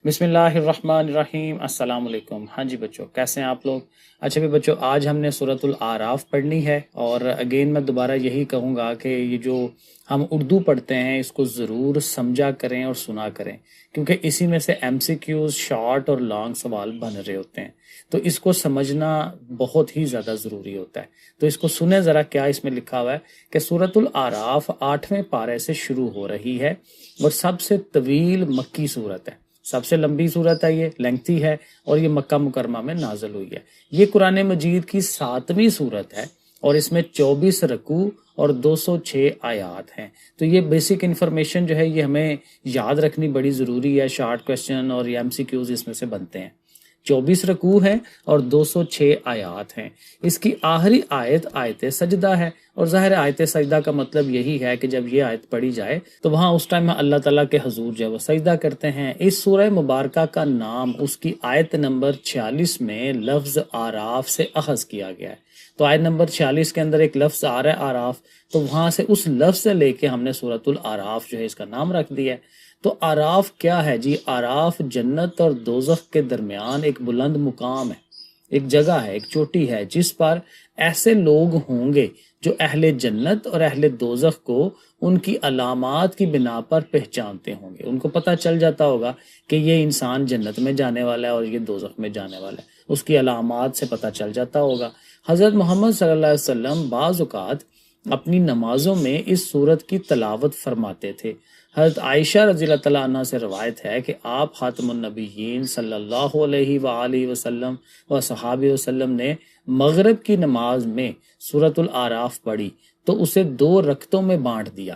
بسم اللہ الرحمن الرحیم۔ السلام علیکم۔ ہاں جی بچوں، کیسے ہیں آپ لوگ؟ اچھا بھی بچوں، آج ہم نے سورۃ الاعراف پڑھنی ہے، اور اگین میں دوبارہ یہی کہوں گا کہ یہ جو ہم اردو پڑھتے ہیں اس کو ضرور سمجھا کریں اور سنا کریں، کیونکہ اسی میں سے ایم سی کیوز، شارٹ اور لانگ سوال بن رہے ہوتے ہیں، تو اس کو سمجھنا بہت ہی زیادہ ضروری ہوتا ہے۔ تو اس کو سنیں ذرا، کیا اس میں لکھا ہوا ہے کہ سورۃ الاعراف 8ویں پارے سے شروع ہو رہی ہے اور سب سے طویل مکی صورت ہے، سب سے لمبی صورت ہے، یہ لینگتھی ہے، اور یہ مکہ مکرمہ میں نازل ہوئی ہے۔ یہ قرآن مجید کی 7ویں صورت ہے، اور اس میں 24 رکوع اور 206 آیات ہیں۔ تو یہ بیسک انفارمیشن جو ہے یہ ہمیں یاد رکھنی بڑی ضروری ہے، شارٹ کویسچن اور ایم سی کیوز اس میں سے بنتے ہیں۔ 24 رکوع ہے اور 206 آیات ہیں۔ اس کی آخری آیت آیت سجدہ ہے، اور ظاہر آیت سجدہ کا مطلب یہی ہے کہ جب یہ آیت پڑھی جائے تو وہاں اس ٹائم اللہ تعالیٰ کے حضور جو ہے وہ سجدہ کرتے ہیں۔ اس سورہ مبارکہ کا نام اس کی آیت نمبر 46 میں لفظ آراف سے اخذ کیا گیا ہے۔ تو آیت نمبر 46 کے اندر ایک لفظ آ رہا ہے آراف، تو وہاں سے اس لفظ سے لے کے ہم نے سورۃ الاعراف جو ہے اس کا نام رکھ دیا ہے۔ تو آراف کیا ہے جی؟ آراف جنت اور دوزخ کے درمیان ایک بلند مقام ہے، ایک جگہ ہے، ایک چوٹی ہے، جس پر ایسے لوگ ہوں گے جو اہل جنت اور اہل دوزخ کو ان کی علامات کی بنا پر پہچانتے ہوں گے۔ ان کو پتہ چل جاتا ہوگا کہ یہ انسان جنت میں جانے والا ہے اور یہ دوزخ میں جانے والا ہے، اس کی علامات سے پتہ چل جاتا ہوگا۔ حضرت محمد صلی اللہ علیہ وسلم بعض اوقات اپنی نمازوں میں اس سورت کی تلاوت فرماتے تھے۔ حضرت عائشہ رضی اللہ تعالیٰ عنہ سے روایت ہے کہ آپ خاتم النبیین صلی اللہ علیہ وآلہ وسلم و صحابہ وسلم نے مغرب کی نماز میں سورۃ الاعراف پڑھی تو اسے 2 رکعتوں میں بانٹ دیا۔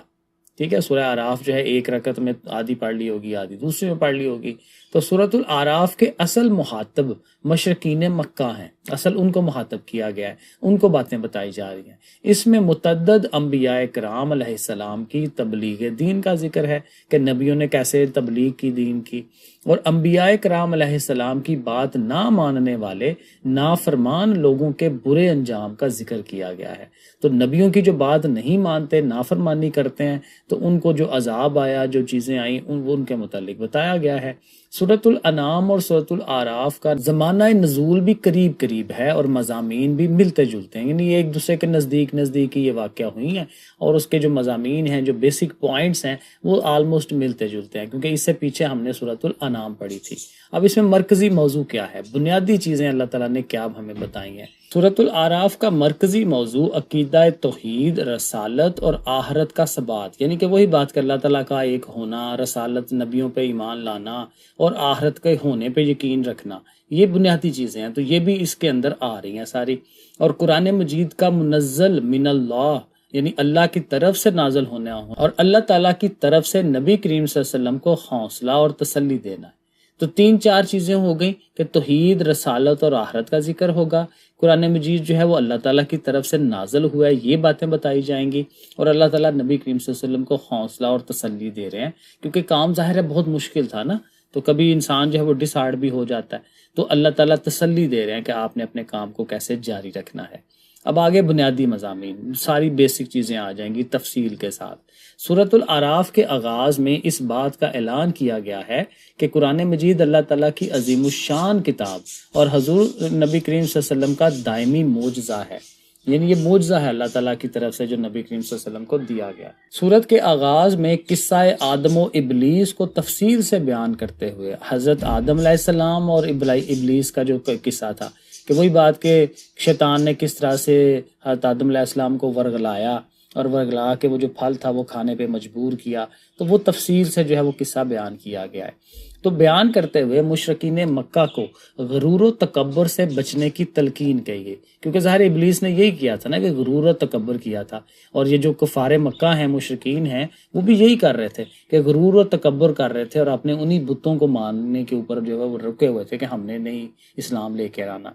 ٹھیک ہے، سورہ اعراف جو ہے ایک رکعت میں آدھی پڑھ لی ہوگی، آدھی دوسری میں پڑھ لی ہوگی۔ تو سورۃ الاعراف کے اصل مخاطب مشرکین مکہ ہیں، اصل ان کو مخاطب کیا گیا ہے، ان کو باتیں بتائی جا رہی ہیں۔ اس میں متعدد انبیاء کرام علیہ السلام کی تبلیغ دین کا ذکر ہے کہ نبیوں نے کیسے تبلیغ کی دین کی، اور انبیاء کرام علیہ السلام کی بات نہ ماننے والے نافرمان لوگوں کے برے انجام کا ذکر کیا گیا ہے۔ تو نبیوں کی جو بات نہیں مانتے، نافرمانی کرتے ہیں، تو ان کو جو عذاب آیا، جو چیزیں آئیں، ان کے متعلق بتایا گیا ہے۔ سورۃ الانعام اور سورۃ الاعراف کا زمانہ نزول بھی قریب قریب ہے، اور مضامین بھی ملتے جلتے ہیں، یعنی ایک دوسرے کے نزدیک نزدیک یہ واقعہ ہوئی ہیں، اور اس کے جو مضامین ہیں، جو بیسک پوائنٹس ہیں، وہ آلموسٹ ملتے جلتے ہیں، کیونکہ اس سے پیچھے ہم نے سورۃ الانعام پڑھی تھی۔ اب اس میں مرکزی موضوع کیا ہے، بنیادی چیزیں اللہ تعالیٰ نے کیا ہمیں بتائی ہیں۔ سورۃ الاعراف کا مرکزی موضوع عقیدہ توحید، رسالت اور آخرت کا ثبات، یعنی کہ وہی بات کہ اللہ تعالیٰ کا ایک ہونا، رسالت، نبیوں پہ ایمان لانا اور آخرت کے ہونے پہ یقین رکھنا، یہ بنیادی چیزیں ہیں۔ تو یہ بھی اس کے اندر آ رہی ہیں ساری۔ اور قرآن مجید کا منزل من اللہ، یعنی اللہ کی طرف سے نازل ہونا، اور اللہ تعالیٰ کی طرف سے نبی کریم صلی اللہ علیہ وسلم کو حوصلہ اور تسلی دینا ہے۔ تو 3-4 چیزیں ہو گئیں کہ توحید، رسالت اور آخرت کا ذکر ہوگا۔ قرآن مجید جو ہے وہ اللہ تعالیٰ کی طرف سے نازل ہوا ہے، یہ باتیں بتائی جائیں گی، اور اللہ تعالیٰ نبی کریم صلی اللہ علیہ وسلم کو حوصلہ اور تسلی دے رہے ہیں، کیونکہ کام ظاہر ہے بہت مشکل تھا نا، تو کبھی انسان جو ہے وہ ڈس ہارڈ بھی ہو جاتا ہے، تو اللہ تعالیٰ تسلی دے رہے ہیں کہ آپ نے اپنے کام کو کیسے جاری رکھنا ہے۔ اب آگے بنیادی مضامین، ساری بیسک چیزیں آ جائیں گی تفصیل کے ساتھ۔ سورۃ الاعراف کے آغاز میں اس بات کا اعلان کیا گیا ہے کہ قرآن مجید اللہ تعالیٰ کی عظیم الشان کتاب اور حضور نبی کریم صلی اللہ علیہ وسلم کا دائمی معجزہ ہے، یعنی یہ معجزہ ہے اللہ تعالیٰ کی طرف سے جو نبی کریم صلی اللہ علیہ وسلم کو دیا گیا۔ سورت کے آغاز میں قصہ آدم و ابلیس کو تفصیل سے بیان کرتے ہوئے حضرت آدم علیہ السلام اور ابلیس کا جو قصہ تھا، کہ وہی بات کہ شیطان نے کس طرح سے حضرت آدم علیہ السلام کو ورگلایا، اور ورگلا کے وہ جو پھل تھا وہ کھانے پہ مجبور کیا، تو وہ تفصیل سے جو ہے وہ قصہ بیان کیا گیا ہے۔ تو بیان کرتے ہوئے مشرکین مکہ کو غرور و تکبر سے بچنے کی تلقین کی گئی، کیونکہ ظاہر ابلیس نے یہی کیا تھا نا، کہ غرور و تکبر کیا تھا، اور یہ جو کفار مکہ ہیں، مشرکین ہیں، وہ بھی یہی کر رہے تھے کہ غرور و تکبر کر رہے تھے، اور اپنے انہی بتوں کو ماننے کے اوپر جو ہے وہ رکے ہوئے تھے کہ ہم نے نہیں اسلام لے کے آنا۔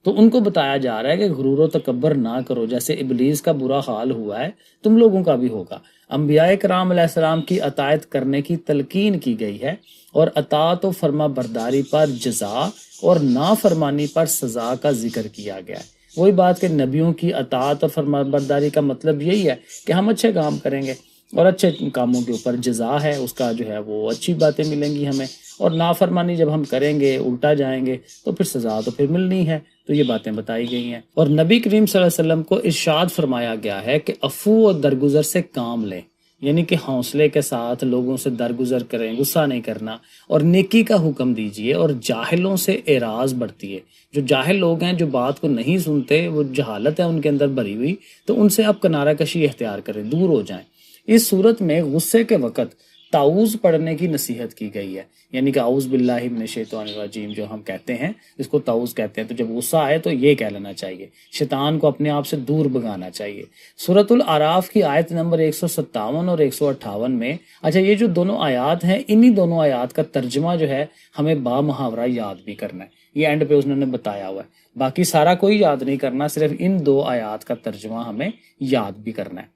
تو ان کو بتایا جا رہا ہے کہ غرور و تکبر نہ کرو، جیسے ابلیس کا برا حال ہوا ہے تم لوگوں کا بھی ہوگا۔ انبیاء کرام علیہ السلام کی اطاعت کرنے کی تلقین کی گئی ہے، اور اطاعت و فرما برداری پر جزا اور نافرمانی پر سزا کا ذکر کیا گیا ہے۔ وہی بات کہ نبیوں کی اطاعت اور فرما برداری کا مطلب یہی ہے کہ ہم اچھے کام کریں گے، اور اچھے کاموں کے اوپر جزا ہے، اس کا جو ہے وہ اچھی باتیں ملیں گی ہمیں، اور نافرمانی جب ہم کریں گے، الٹا جائیں گے، تو پھر سزا تو پھر ملنی ہے۔ تو یہ باتیں بتائی گئی ہیں، اور نبی کریم صلی اللہ علیہ وسلم کو ارشاد فرمایا گیا ہے کہ عفو اور درگزر سے کام لیں، یعنی کہ حوصلے کے ساتھ لوگوں سے درگزر کریں، غصہ نہیں کرنا، اور نیکی کا حکم دیجیے، اور جاہلوں سے اعراض برتیے۔ جو جاہل لوگ ہیں، جو بات کو نہیں سنتے، وہ جہالت ہے ان کے اندر بھری ہوئی، تو ان سے آپ کنارہ کشی اختیار کریں، دور ہو جائیں۔ اس صورت میں غصے کے وقت تعوذ پڑھنے کی نصیحت کی گئی ہے، یعنی کہ اعوذ باللہ من الشیطان الرجیم جو ہم کہتے ہیں، اس کو تعوذ کہتے ہیں۔ تو جب غصہ آئے تو یہ کہہ لینا چاہیے، شیطان کو اپنے آپ سے دور بھگانا چاہیے۔ سورۃ الاعراف کی آیت نمبر 157 اور 158 میں، اچھا یہ جو دونوں آیات ہیں، انہی دونوں آیات کا ترجمہ جو ہے ہمیں با محاورہ یاد بھی کرنا ہے، یہ اینڈ پہ انہوں نے بتایا ہوا ہے، باقی سارا کوئی یاد نہیں کرنا، صرف ان دو آیات کا ترجمہ ہمیں یاد بھی کرنا ہے۔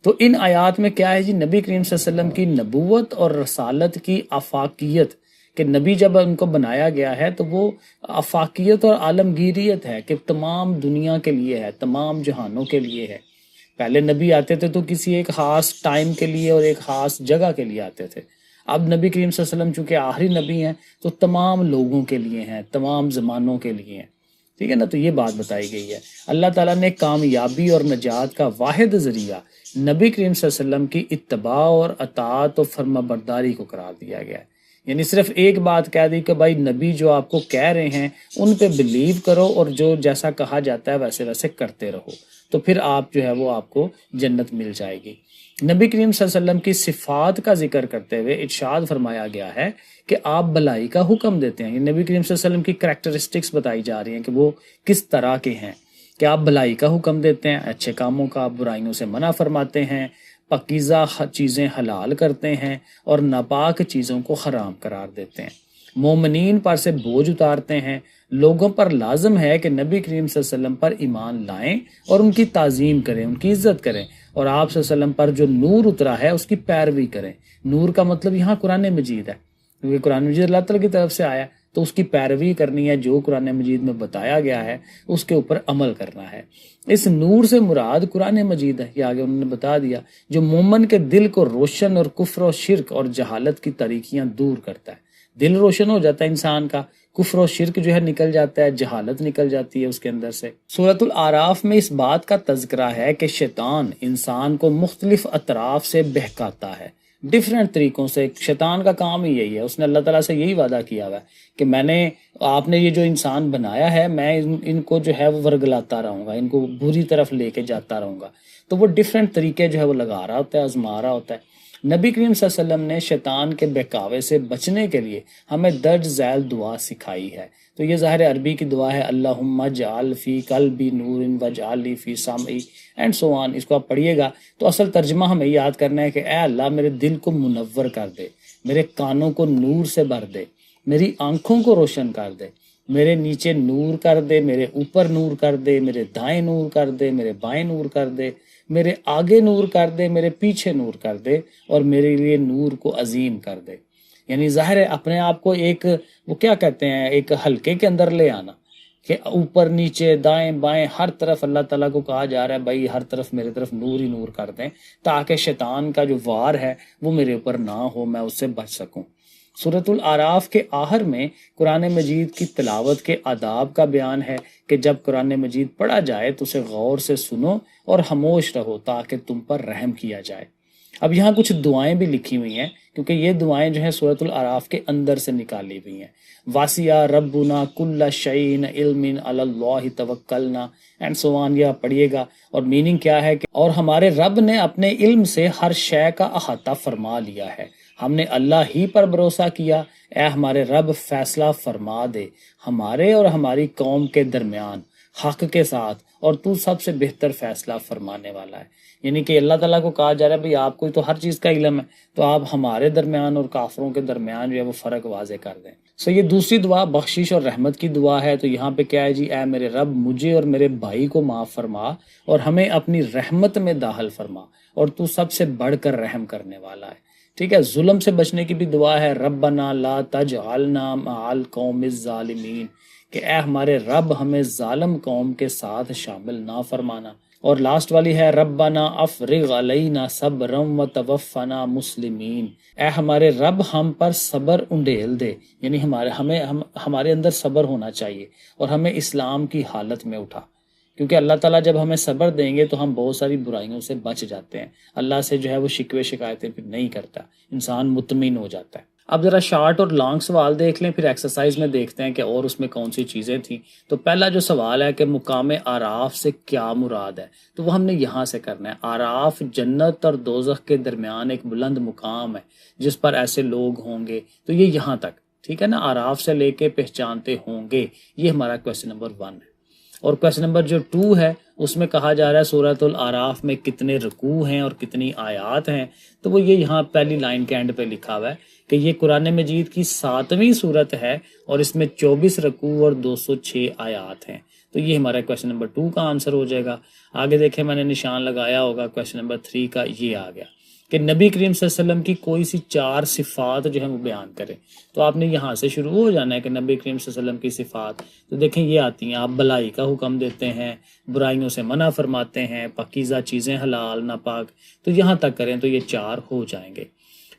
تو ان آیات میں کیا ہے جی؟ نبی کریم صلی اللہ علیہ وسلم کی نبوت اور رسالت کی آفاقیت، کہ نبی جب ان کو بنایا گیا ہے تو وہ آفاقیت اور عالمگیریت ہے، کہ تمام دنیا کے لیے ہے، تمام جہانوں کے لیے ہے۔ پہلے نبی آتے تھے تو کسی ایک خاص ٹائم کے لیے اور ایک خاص جگہ کے لیے آتے تھے، اب نبی کریم صلی اللہ علیہ وسلم چونکہ آخری نبی ہیں تو تمام لوگوں کے لیے ہیں، تمام زمانوں کے لیے ہیں، ٹھیک ہے نا؟ تو یہ بات بتائی گئی ہے۔ اللہ تعالیٰ نے کامیابی اور نجات کا واحد ذریعہ نبی کریم صلی اللہ علیہ وسلم کی اتباع اور اطاعت و فرما برداری کو قرار دیا گیا ہے، یعنی صرف ایک بات کہہ دی کہ بھائی نبی جو آپ کو کہہ رہے ہیں ان پہ بلیو کرو، اور جو جیسا کہا جاتا ہے ویسے ویسے کرتے رہو، تو پھر آپ جو ہے وہ آپ کو جنت مل جائے گی۔ نبی کریم صلی اللہ علیہ وسلم کی صفات کا ذکر کرتے ہوئے ارشاد فرمایا گیا ہے کہ آپ بھلائی کا حکم دیتے ہیں۔ یہ نبی کریم صلی اللہ علیہ وسلم کی کریکٹرسٹکس بتائی جا رہی ہیں کہ وہ کس طرح کے ہیں، کہ آپ بھلائی کا حکم دیتے ہیں، اچھے کاموں کا، برائیوں سے منع فرماتے ہیں، پاکیزہ چیزیں حلال کرتے ہیں، اور ناپاک چیزوں کو حرام قرار دیتے ہیں، مومنین پر سے بوجھ اتارتے ہیں۔ لوگوں پر لازم ہے کہ نبی کریم صلی اللہ علیہ وسلم پر ایمان لائیں اور ان کی تعظیم کریں، ان کی عزت کریں، اور آپ صلی اللہ علیہ وسلم پر جو نور اترا ہے اس کی پیروی کریں۔ نور کا مطلب یہاں قرآن مجید ہے، کیونکہ قرآن مجید اللہ تعالیٰ کی طرف سے آیا ہے، تو اس کی پیروی کرنی ہے، جو قرآن مجید میں بتایا گیا ہے اس کے اوپر عمل کرنا ہے۔ اس نور سے مراد قرآن مجید ہے، یہ آگے انہوں نے بتا دیا، جو مومن کے دل کو روشن اور کفر و شرک اور جہالت کی تاریکیاں دور کرتا ہے۔ دل روشن ہو جاتا ہے انسان کا، کفر و شرک جو ہے نکل جاتا ہے، جہالت نکل جاتی ہے اس کے اندر سے۔ سورۃ الاعراف میں اس بات کا تذکرہ ہے کہ شیطان انسان کو مختلف اطراف سے بہکاتا ہے، ڈیفرنٹ طریقوں سے۔ شیطان کا کام ہی یہی ہے، اس نے اللہ تعالیٰ سے یہی وعدہ کیا ہوا ہے کہ آپ نے یہ جو انسان بنایا ہے، میں ان کو جو ہے وہ ورگلاتا رہوں گا، ان کو بری طرف لے کے جاتا رہوں گا۔ تو وہ ڈیفرنٹ طریقے جو ہے وہ لگا رہا ہوتا ہے، آزما رہا ہوتا ہے۔ نبی کریم صلی اللہ علیہ وسلم نے شیطان کے بہکاوے سے بچنے کے لیے ہمیں درج ذیل دعا سکھائی ہے۔ تو یہ ظاہر عربی کی دعا ہے، اللہم اجعل فی قلبی نور واجعل لی فی سمعی اینڈ سو آن۔ اس کو آپ پڑھیے گا تو اصل ترجمہ ہمیں یاد کرنا ہے کہ اے اللہ میرے دل کو منور کر دے، میرے کانوں کو نور سے بھر دے، میری آنکھوں کو روشن کر دے، میرے نیچے نور کر دے، میرے اوپر نور کر دے، میرے دائیں نور کر دے، میرے بائیں نور کر دے، میرے آگے نور کر دے، میرے پیچھے نور کر دے، اور میرے لیے نور کو عظیم کر دے۔ یعنی ظاہر ہے اپنے آپ کو ایک وہ کیا کہتے ہیں، ایک حلقے کے اندر لے آنا، کہ اوپر نیچے دائیں بائیں ہر طرف اللہ تعالیٰ کو کہا جا رہا ہے بھائی ہر طرف میرے طرف نور ہی نور کر دیں، تاکہ شیطان کا جو وار ہے وہ میرے اوپر نہ ہو، میں اس سے بچ سکوں۔ سورۃ الاعراف کے آخر میں قرآن مجید کی تلاوت کے آداب کا بیان ہے کہ جب قرآن مجید پڑھا جائے تو اسے غور سے سنو اور خاموش رہو تاکہ تم پر رحم کیا جائے۔ اب یہاں کچھ دعائیں بھی لکھی ہوئی ہیں، کیونکہ یہ دعائیں جو ہیں سورۃ الاعراف کے اندر سے نکالی ہوئی ہیں۔ واسیہ ربنا کل شیء علم علی اللہ توکلنا اینڈ سو آن، یہ پڑھیے گا، اور میننگ کیا ہے کہ اور ہمارے رب نے اپنے علم سے ہر شے کا احاطہ فرما لیا ہے، ہم نے اللہ ہی پر بھروسہ کیا، اے ہمارے رب فیصلہ فرما دے ہمارے اور ہماری قوم کے درمیان حق کے ساتھ، اور تو سب سے بہتر فیصلہ فرمانے والا ہے۔ یعنی کہ اللہ تعالیٰ کو کہا جا رہا ہے بھئی آپ کو تو ہر چیز کا علم ہے، تو آپ ہمارے درمیان اور کافروں کے درمیان جو ہے وہ فرق واضح کر دیں۔ یہ دوسری دعا بخشش اور رحمت کی دعا ہے۔ تو یہاں پہ کیا ہے جی، اے میرے رب مجھے اور میرے بھائی کو معاف فرما اور ہمیں اپنی رحمت میں داخل فرما، اور تو سب سے بڑھ کر رحم کرنے والا ہے۔ ٹھیک ہے، ظلم سے بچنے کی بھی دعا ہے، ربنا لا تجعلنا مع القوم الظالمین، کہ اے ہمارے رب ہمیں ظالم قوم کے ساتھ شامل نہ فرمانا۔ اور لاسٹ والی ہے ربنا افرغ علینا صبرا وتوفنا مسلمین، اے ہمارے رب ہم پر صبر انڈیل دے، یعنی ہمارے اندر صبر ہونا چاہیے اور ہمیں اسلام کی حالت میں اٹھا، کیونکہ اللہ تعالیٰ جب ہمیں صبر دیں گے تو ہم بہت ساری برائیوں سے بچ جاتے ہیں، اللہ سے جو ہے وہ شکوے شکایتیں پھر نہیں کرتا، انسان مطمئن ہو جاتا ہے۔ اب ذرا شارٹ اور لانگ سوال دیکھ لیں، پھر ایکسرسائز میں دیکھتے ہیں کہ اور اس میں کون سی چیزیں تھیں۔ تو پہلا جو سوال ہے کہ مقام اعراف سے کیا مراد ہے، تو وہ ہم نے یہاں سے کرنا ہے۔ اعراف جنت اور دوزخ کے درمیان ایک بلند مقام ہے جس پر ایسے لوگ ہوں گے، تو یہ یہاں تک ٹھیک ہے نا، اعراف سے لے کے پہچانتے ہوں گے، یہ ہمارا کویسچن نمبر 1 ہے۔ اور کویسچن نمبر جو 2 ہے اس میں کہا جا رہا ہے سورۃ الاعراف میں کتنے رکوع ہیں اور کتنی آیات ہیں، تو وہ یہ یہاں پہلی لائن کے اینڈ پہ لکھا ہوا ہے کہ یہ قرآن مجید کی 7ویں صورت ہے اور اس میں 24 رکوع اور 206 آیات ہیں، تو یہ ہمارا کویسچن نمبر 2 کا آنسر ہو جائے گا۔ آگے دیکھیں میں نے نشان لگایا ہوگا، کویسچن نمبر 3 کا یہ آ گیا کہ نبی کریم صلی اللہ علیہ وسلم کی کوئی سی 4 صفات جو ہیں وہ بیان کریں، تو آپ نے یہاں سے شروع ہو جانا ہے کہ نبی کریم صلی اللہ علیہ وسلم کی صفات، تو دیکھیں یہ آتی ہیں، آپ بھلائی کا حکم دیتے ہیں، برائیوں سے منع فرماتے ہیں، پاکیزہ چیزیں حلال ناپاک، تو یہاں تک کریں تو یہ 4 ہو جائیں گے۔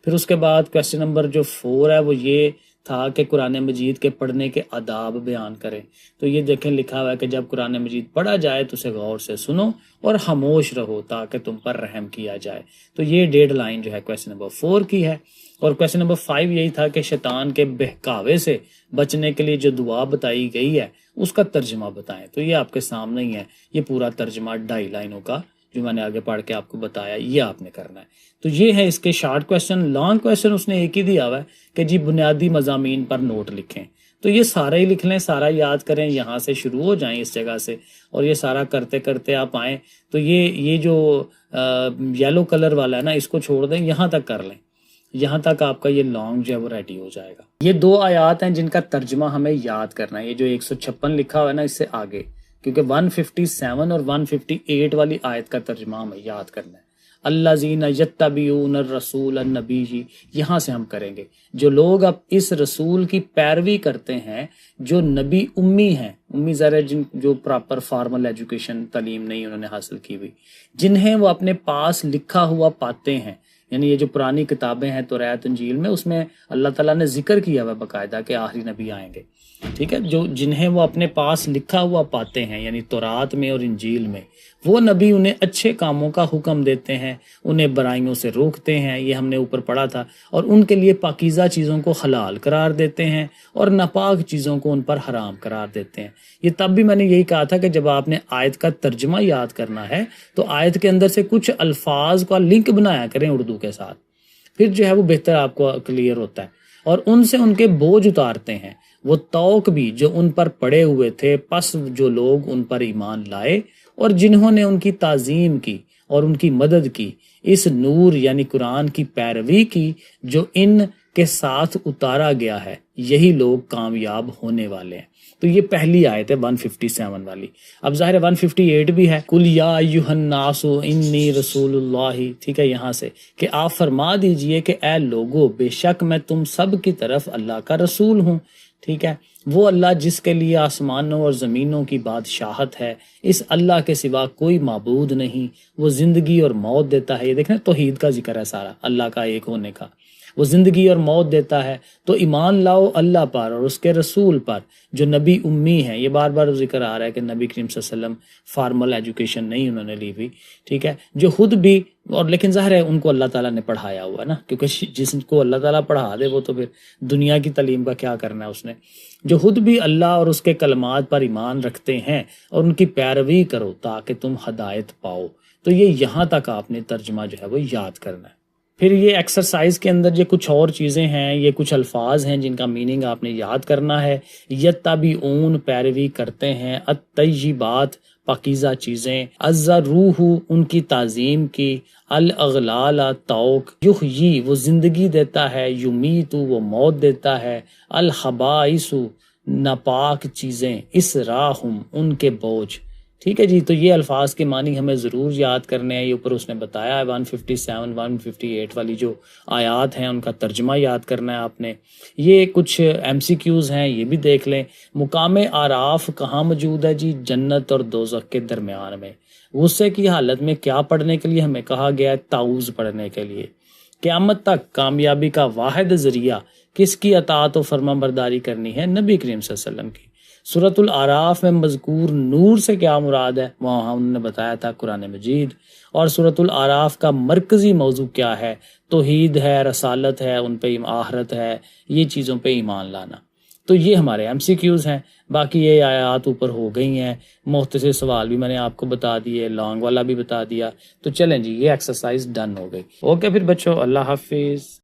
پھر اس کے بعد کویسچن نمبر جو 4 ہے وہ یہ تھا کہ قرآن مجید کے پڑھنے کے آداب بیان کریں، تو یہ دیکھیں لکھا ہوا ہے کہ جب قرآن مجید پڑھا جائے تو اسے غور سے سنو اور خاموش رہو تاکہ تم پر رحم کیا جائے، تو یہ 1.5 لائن جو ہے کویسچن نمبر 4 کی ہے۔ اور کویسچن نمبر 5 یہی تھا کہ شیطان کے بہکاوے سے بچنے کے لیے جو دعا بتائی گئی ہے اس کا ترجمہ بتائیں، تو یہ آپ کے سامنے ہی ہے، یہ پورا ترجمہ 2.5 لائنوں کا جو میں نے آگے پڑھ کے آپ کو بتایا، یہ آپ نے کرنا ہے۔ تو یہ ہے اس کے شارٹ کویسچن۔ لانگ کویسچن اس نے ایک ہی دیا ہوا ہے کہ جی بنیادی مضامین پر نوٹ لکھیں، تو یہ سارا ہی لکھ لیں، سارا یاد کریں، یہاں سے شروع ہو جائیں اس جگہ سے، اور یہ سارا کرتے کرتے آپ آئیں تو یہ جو یلو کلر والا ہے نا اس کو چھوڑ دیں، یہاں تک کر لیں، یہاں تک آپ کا یہ لانگ جو ہے وہ ریڈی ہو جائے گا۔ یہ 2 آیات ہیں جن کا ترجمہ ہمیں یاد کرنا ہے، یہ جو 156 لکھا ہوا ہے نا اس سے آگے، کیونکہ 157 اور 158 والی آیت کا ترجمہ ہمیں یاد کرنا ہے۔ الذین یتبعون الرسول النبی، یہاں سے ہم کریں گے، جو لوگ اب اس رسول کی پیروی کرتے ہیں جو نبی امی ہیں، امی ذرا جن جو پراپر فارمل ایجوکیشن تعلیم نہیں انہوں نے حاصل کی ہوئی، جنہیں وہ اپنے پاس لکھا ہوا پاتے ہیں، یعنی یہ جو پرانی کتابیں ہیں توریت انجیل میں، اس میں اللہ تعالیٰ نے ذکر کیا ہوا باقاعدہ کہ آخری نبی آئیں گے، ٹھیک ہے، جو جنہیں وہ اپنے پاس لکھا ہوا پاتے ہیں یعنی تورات میں اور انجیل میں، وہ نبی انہیں اچھے کاموں کا حکم دیتے ہیں، انہیں برائیوں سے روکتے ہیں، یہ ہم نے اوپر پڑھا تھا، اور ان کے لیے پاکیزہ چیزوں کو حلال قرار دیتے ہیں اور ناپاک چیزوں کو ان پر حرام قرار دیتے ہیں۔ یہ تب بھی میں نے یہی کہا تھا کہ جب آپ نے آیت کا ترجمہ یاد کرنا ہے تو آیت کے اندر سے کچھ الفاظ کا لنک بنایا کریں اردو کے ساتھ، پھر جو ہے وہ بہتر آپ کو کلیئر ہوتا ہے، اور ان سے ان کے بوجھ اتارتے ہیں، وہ توق بھی جو ان پر پڑے ہوئے تھے، پس جو لوگ ان پر ایمان لائے اور جنہوں نے ان کی تعظیم کی اور ان کی مدد کی، اس نور یعنی قرآن کی پیروی کی جو ان کے ساتھ اتارا گیا ہے، یہی لوگ کامیاب ہونے والے ہیں۔ تو یہ پہلی آیت ہے 157 والی۔ اب ظاہر 158 بھی ہے، قُلْ يَا أَيُّهَا النَّاسُ إِنِّي رَسُولُ اللَّهِ، ٹھیک ہے، یہاں سے کہ آپ فرما دیجئے کہ اے لوگو بے شک میں تم سب کی طرف اللہ کا رسول ہوں، ٹھیک ہے، وہ اللہ جس کے لیے آسمانوں اور زمینوں کی بادشاہت ہے، اس اللہ کے سوا کوئی معبود نہیں، وہ زندگی اور موت دیتا ہے، یہ دیکھیں توحید کا ذکر ہے سارا، اللہ کا ایک ہونے کا، وہ زندگی اور موت دیتا ہے، تو ایمان لاؤ اللہ پر اور اس کے رسول پر جو نبی امی ہیں۔ یہ بار بار ذکر آ رہا ہے کہ نبی کریم صلی اللہ علیہ وسلم فارمل ایجوکیشن نہیں انہوں نے لی ہوئی، ٹھیک ہے، جو خود بھی، اور لیکن ظاہر ہے ان کو اللہ تعالیٰ نے پڑھایا ہوا ہے نا، کیونکہ جس کو اللہ تعالیٰ پڑھا دے وہ تو پھر دنیا کی تعلیم کا کیا کرنا ہے اس نے، جو خود بھی اللہ اور اس کے کلمات پر ایمان رکھتے ہیں اور ان کی پیروی کرو تاکہ تم ہدایت پاؤ۔ تو یہ یہاں تک آپ نے ترجمہ جو ہے وہ یاد کرنا ہے۔ پھر یہ ایکسرسائز کے اندر یہ کچھ اور چیزیں ہیں، یہ کچھ الفاظ ہیں جن کا میننگ آپ نے یاد کرنا ہے۔ یتبعون پیروی کرتے ہیں، الطیبات پاکیزہ چیزیں، الروح ان کی تعظیم کی، الاغلال توق، یحیی وہ زندگی دیتا ہے، یمیت وہ موت دیتا ہے، الخبائث ناپاک چیزیں، اسراہم ان کے بوجھ، ٹھیک ہے جی۔ تو یہ الفاظ کے معنی ہمیں ضرور یاد کرنے ہیں، یہ اوپر اس نے بتایا ہے 157 158 والی جو آیات ہیں ان کا ترجمہ یاد کرنا ہے آپ نے۔ یہ کچھ MCQs ہیں، یہ بھی دیکھ لیں۔ مقام اعراف کہاں موجود ہے جی؟ جنت اور دوزخ کے درمیان میں۔ غصے کی حالت میں کیا پڑھنے کے لیے ہمیں کہا گیا ہے؟ تعوذ پڑھنے کے لیے۔ قیامت تک کامیابی کا واحد ذریعہ کس کی اطاعت و فرما برداری کرنی ہے؟ نبی کریم صلی اللہ علیہ وسلم کی۔ سورۃ الاعراف میں مذکور نور سے کیا مراد ہے؟ وہاں ہم نے بتایا تھا قرآن مجید۔ اور سورۃ الاعراف کا مرکزی موضوع کیا ہے؟ توحید ہے، رسالت ہے، ان پہ آخرت ہے، یہ چیزوں پہ ایمان لانا۔ تو یہ ہمارے ایم سی کیوز ہیں۔ باقی یہ آیات اوپر ہو گئی ہیں، مختصر سوال بھی میں نے آپ کو بتا دیے، لانگ والا بھی بتا دیا۔ تو چلیں جی، یہ ایکسرسائز ڈن ہو گئی۔ اوکے پھر بچوں، اللہ حافظ۔